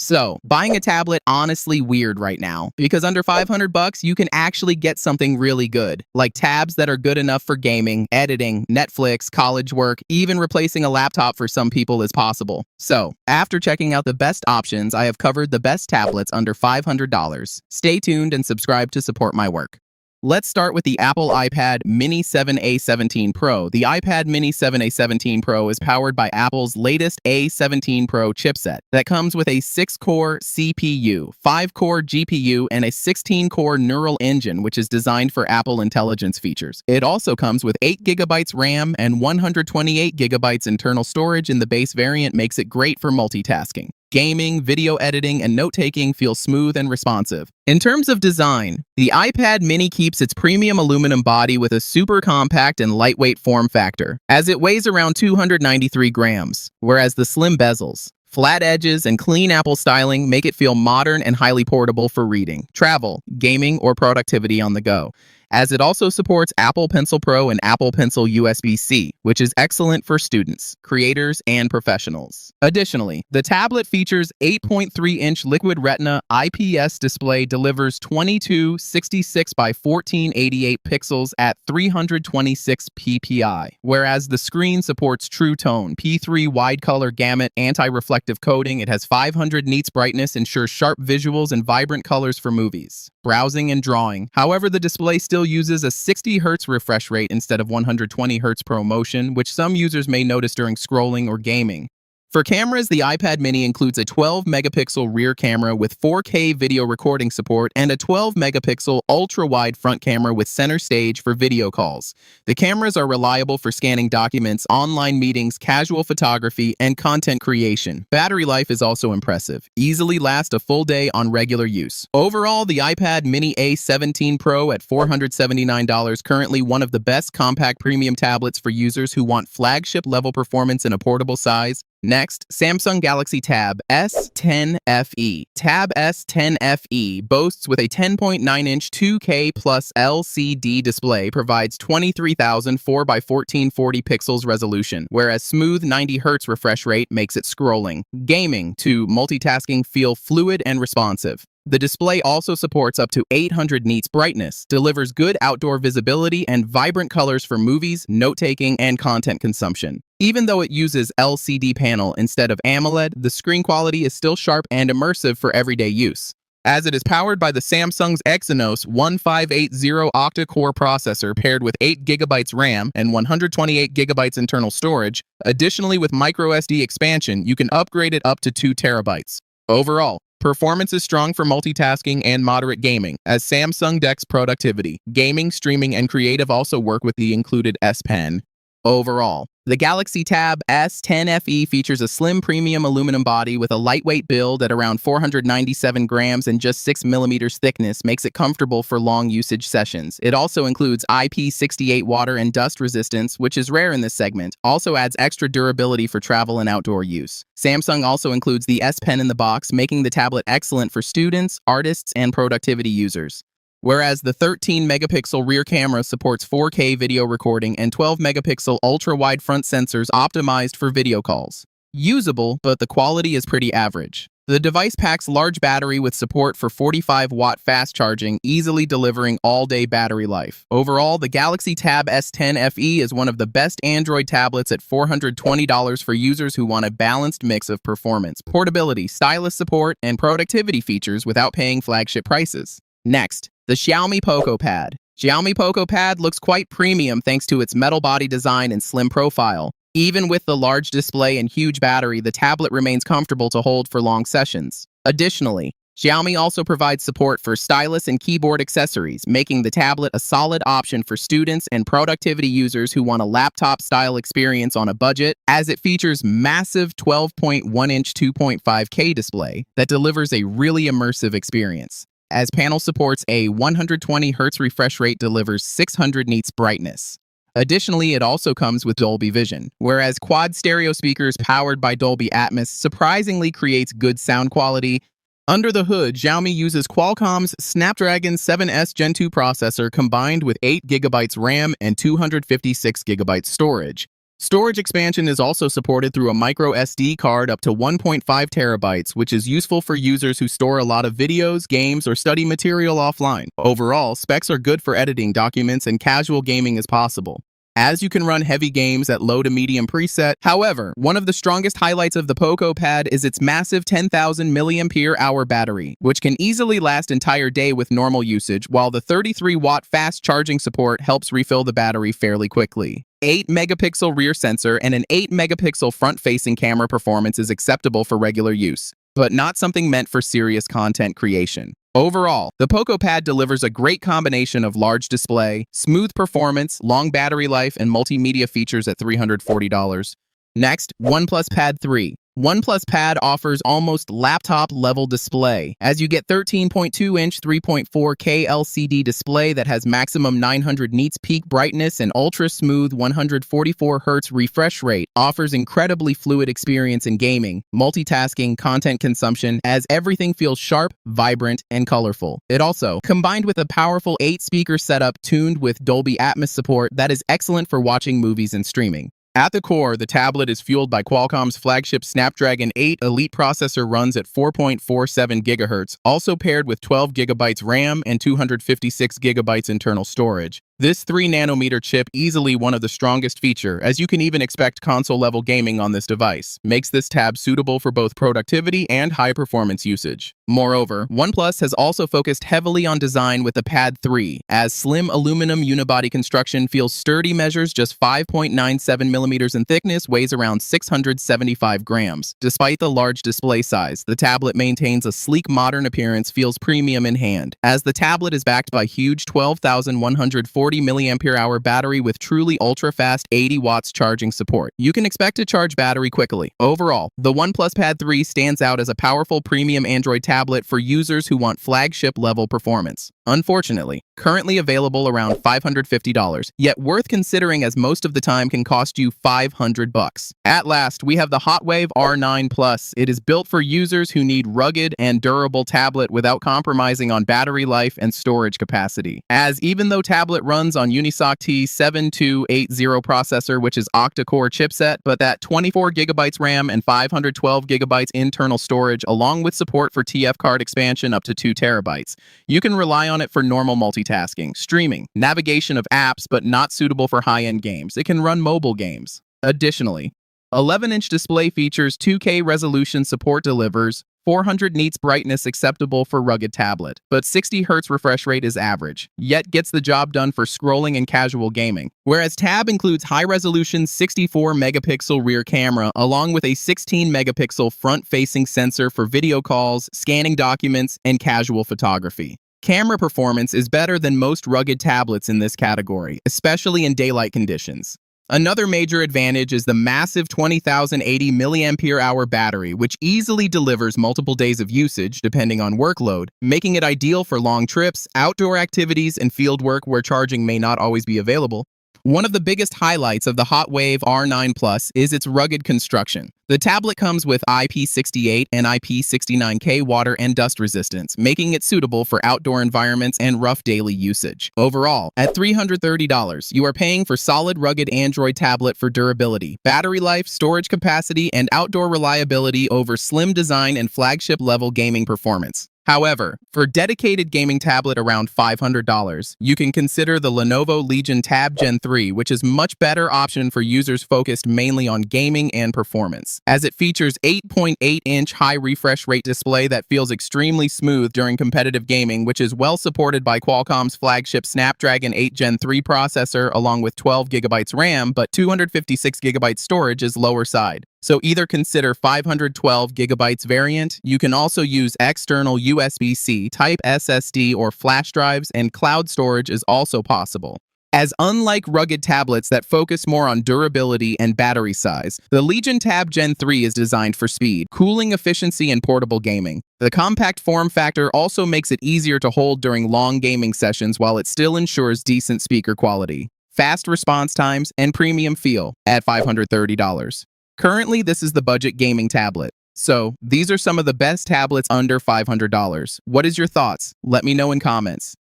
So, buying a tablet honestly weird right now because under 500 bucks you can actually get something really good, like tabs that are good enough for gaming, editing, Netflix, college work, even replacing a laptop for some people is possible. So, after checking out the best options, I have covered the best tablets under $500. Stay tuned and subscribe to support my work. Let's start with the Apple iPad Mini 7a 17 Pro. The iPad Mini 7a 17 Pro is powered by Apple's latest A17 Pro chipset that comes with a 6-core CPU, 5-core GPU, and a 16-core neural engine, which is designed for Apple Intelligence features. It also comes with 8GB RAM and 128GB internal storage in the base variant, makes it great for multitasking. Gaming, video editing, and note-taking feel smooth and responsive. In terms of design, the iPad Mini keeps its premium aluminum body with a super compact and lightweight form factor, as it weighs around 293 grams, whereas the slim bezels, flat edges, and clean Apple styling make it feel modern and highly portable for reading, travel, gaming, or productivity on the go, as it also supports Apple Pencil Pro and Apple Pencil USB-C, which is excellent for students, creators, and professionals. Additionally, the tablet features 8.3-inch Liquid Retina IPS display, delivers 2266 by 1488 pixels at 326 ppi, whereas the screen supports True Tone, P3 wide color gamut, anti-reflective coating. It has 500 nits brightness, ensures sharp visuals and vibrant colors for movies, browsing, and drawing. However, the display still uses a 60 Hz refresh rate instead of 120 Hz ProMotion, which some users may notice during scrolling or gaming. For cameras, the iPad Mini includes a 12-megapixel rear camera with 4K video recording support and a 12-megapixel ultra-wide front camera with center stage for video calls. The cameras are reliable for scanning documents, online meetings, casual photography, and content creation. Battery life is also impressive, easily lasts a full day on regular use. Overall, the iPad Mini A17 Pro at $479, currently one of the best compact premium tablets for users who want flagship-level performance in a portable size. Next, Samsung Galaxy Tab S10 FE. Tab S10 FE boasts with a 10.9-inch 2K plus LCD display, provides 23,000 4x1440 pixels resolution, whereas smooth 90 Hz refresh rate makes it scrolling, gaming, to multitasking feel fluid and responsive. The display also supports up to 800 nits brightness, delivers good outdoor visibility and vibrant colors for movies, note-taking, and content consumption. Even though it uses LCD panel instead of AMOLED, the screen quality is still sharp and immersive for everyday use, as it is powered by the Samsung's Exynos 1580 octa-core processor paired with 8GB RAM and 128GB internal storage. Additionally, with microSD expansion, you can upgrade it up to 2 TB. Overall, performance is strong for multitasking and moderate gaming, as Samsung decks productivity. Gaming, streaming, and creative also work with the included S Pen. Overall, the Galaxy Tab S10 FE features a slim premium aluminum body with a lightweight build at around 497 grams and just 6 millimeters thickness, makes it comfortable for long usage sessions. It also includes IP68 water and dust resistance, which is rare in this segment, also adds extra durability for travel and outdoor use. Samsung also includes the S Pen in the box, making the tablet excellent for students, artists, and productivity users. Whereas the 13-megapixel rear camera supports 4K video recording and 12-megapixel ultra-wide front sensors optimized for video calls. Usable, but the quality is pretty average. The device packs large battery with support for 45-watt fast charging, easily delivering all-day battery life. Overall, the Galaxy Tab S10 FE is one of the best Android tablets at $420 for users who want a balanced mix of performance, portability, stylus support, and productivity features without paying flagship prices. Next, the Xiaomi Poco Pad. Xiaomi Poco Pad looks quite premium thanks to its metal body design and slim profile. Even with the large display and huge battery, the tablet remains comfortable to hold for long sessions. Additionally, Xiaomi also provides support for stylus and keyboard accessories, making the tablet a solid option for students and productivity users who want a laptop-style experience on a budget, as it features massive 12.1-inch 2.5K display that delivers a really immersive experience, as panel supports a 120 Hz refresh rate, delivers 600 nits brightness. Additionally, it also comes with Dolby Vision, whereas quad stereo speakers powered by Dolby Atmos surprisingly creates good sound quality. Under the hood, Xiaomi uses Qualcomm's Snapdragon 7S Gen 2 processor combined with 8GB RAM and 256GB storage. Storage expansion is also supported through a micro SD card up to 1.5 terabytes, which is useful for users who store a lot of videos, games, or study material offline. Overall, specs are good for editing documents and casual gaming as possible, as you can run heavy games at low to medium preset. However, one of the strongest highlights of the Poco Pad is its massive 10,000 mAh battery, which can easily last entire day with normal usage, while the 33-watt fast charging support helps refill the battery fairly quickly. 8-megapixel rear sensor and an 8-megapixel front-facing camera performance is acceptable for regular use, but not something meant for serious content creation. Overall, the Poco Pad delivers a great combination of large display, smooth performance, long battery life, and multimedia features at $340. Next, OnePlus Pad 3. OnePlus Pad offers almost laptop-level display, as you get 13.2-inch 3.4K LCD display that has maximum 900 nits peak brightness and ultra-smooth 144Hz refresh rate, offers incredibly fluid experience in gaming, multitasking, content consumption, as everything feels sharp, vibrant, and colorful. It also, combined with a powerful 8-speaker setup tuned with Dolby Atmos support, that is excellent for watching movies and streaming. At the core, the tablet is fueled by Qualcomm's flagship Snapdragon 8 Elite processor, runs at 4.47 GHz, also paired with 12 GB RAM and 256 GB internal storage. This 3nm chip, easily one of the strongest feature, as you can even expect console-level gaming on this device, makes this tab suitable for both productivity and high-performance usage. Moreover, OnePlus has also focused heavily on design with the Pad 3, as slim aluminum unibody construction feels sturdy, measures just 5.97 millimeters in thickness, weighs around 675 grams. Despite the large display size, the tablet maintains a sleek, modern appearance, feels premium in hand, as the tablet is backed by huge 12,140 mAh battery with truly ultra-fast 80 watts charging support. You can expect to charge battery quickly. Overall, the OnePlus Pad 3 stands out as a powerful premium Android tablet for users who want flagship-level performance. Unfortunately, currently available around $550, yet worth considering as most of the time can cost you $500. At last, we have the HOTWAV R9 Plus. It is built for users who need rugged and durable tablet without compromising on battery life and storage capacity. As even though tablet runs on Unisoc T7280 processor, which is octa-core chipset, but that 24 GB RAM and 512 GB internal storage, along with support for TF card expansion up to 2 TB. You can rely on it for normal multitasking, streaming, navigation of apps, but not suitable for high-end games. It can run mobile games. Additionally, 11-inch display features 2K resolution support, delivers 400 nits brightness, acceptable for rugged tablet, but 60 Hz refresh rate is average, yet gets the job done for scrolling and casual gaming. Whereas Tab includes high-resolution 64-megapixel rear camera, along with a 16-megapixel front-facing sensor for video calls, scanning documents, and casual photography. Camera performance is better than most rugged tablets in this category, especially in daylight conditions. Another major advantage is the massive 20,080 mAh battery, which easily delivers multiple days of usage depending on workload, making it ideal for long trips, outdoor activities, and fieldwork where charging may not always be available. One of the biggest highlights of the HOTWAV R9 Plus is its rugged construction. The tablet comes with IP68 and IP69K water and dust resistance, making it suitable for outdoor environments and rough daily usage. Overall, at $330, you are paying for solid rugged Android tablet for durability, battery life, storage capacity, and outdoor reliability over slim design and flagship-level gaming performance. However, for dedicated gaming tablet around $500, you can consider the Lenovo Legion Tab Gen 3, which is much better option for users focused mainly on gaming and performance, as it features 8.8-inch high refresh rate display that feels extremely smooth during competitive gaming, which is well supported by Qualcomm's flagship Snapdragon 8 Gen 3 processor, along with 12 GB RAM, but 256 GB storage is lower side. So either consider 512 GB variant. You can also use external USB-C type SSD or flash drives, and cloud storage is also possible. As unlike rugged tablets that focus more on durability and battery size, the Legion Tab Gen 3 is designed for speed, cooling efficiency, and portable gaming. The compact form factor also makes it easier to hold during long gaming sessions, while it still ensures decent speaker quality, fast response times, and premium feel at $530. Currently, this is the budget gaming tablet. So, these are some of the best tablets under $500. What is your thoughts? Let me know in comments.